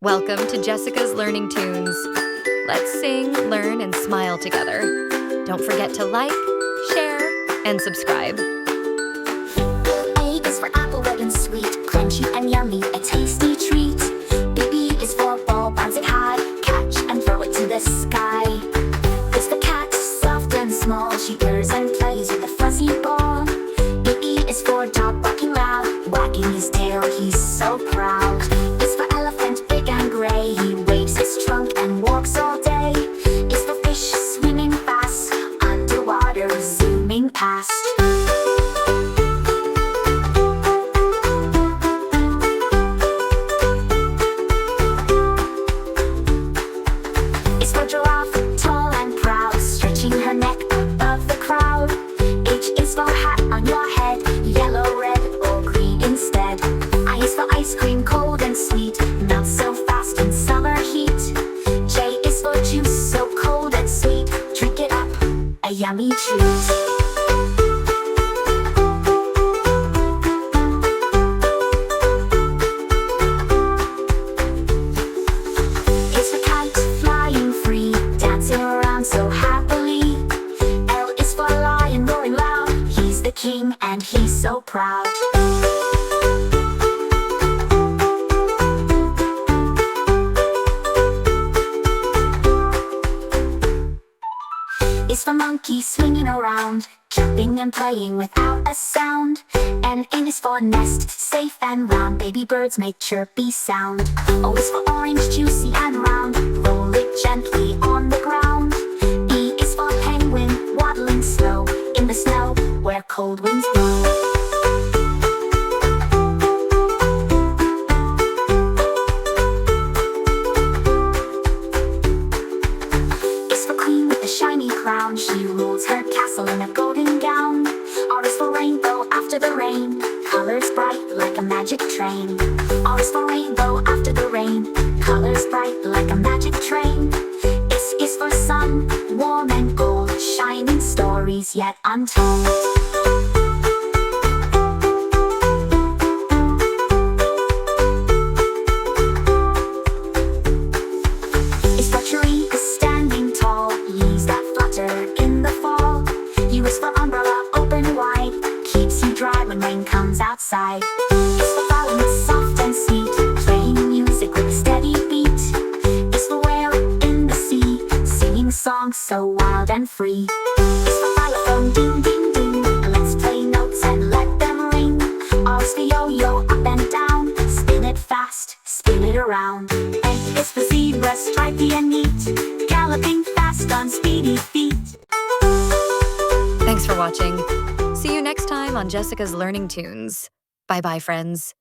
Welcome to Jessica's Learning Tunes. Let's sing, learn, and smile together. Don't forget to like, share, and subscribe. A is for apple, red and sweet, crunchy and yummy, a tasty treat. B is for ball, bounce it high, catch and throw it to the sky. It's the cat, soft and small, she purrs and plays with a fuzzy ball. B is for dog, barking loud, wagging his tail, he's so proud. It's for elephant, big and gray, he waves his trunk and walks all day. It's for fish, swimming fast, underwater, zooming past. It's for giraffe, tall and proud, stretching her neck above the crowd. H is for hat on your head, yellow, red, or green instead. I is for ice cream, cold and sweet, melts so fast in summer heat. J is for juice, so cold and sweet, drink it up, a yummy treat. It's for kite, flying free, dancing around so happily. L is for lion, roaring loud, he's the king and he's so proud. Is for monkey, swinging around, jumping and playing without a sound. N is for nest, safe and round, baby birds make chirpy sound. O is for orange, juicy and round, roll it gently on the ground. E is for penguin, waddling slow, in the snow where cold winds blow. Is for queen with a shiny crown, she rules her castle in a golden gown. R is for rainbow after the rain, colors bright like a magic train. R is for rainbow after the rain, colors bright like a magic train. S is for sun, warm and gold, shining stories yet untold. Is for tree, standing tall, leaves that flutter in the fall. U is for umbrella, open wide, keeps you dry when rain comes outside. Is for violin, soft and sweet, playing music with a steady beat. Is for whale in the sea, singing songs so wild and free. Is for xylophone, ding ding ding, let's play notes and let them ring. R is for yo-yo, up and down, spin it fast, spin it around. A is for zebra, stripy and neat, galloping fast on speedy feet. Thanks for watching. See you next time on Jessica's Learning Tunes. Bye-bye, friends.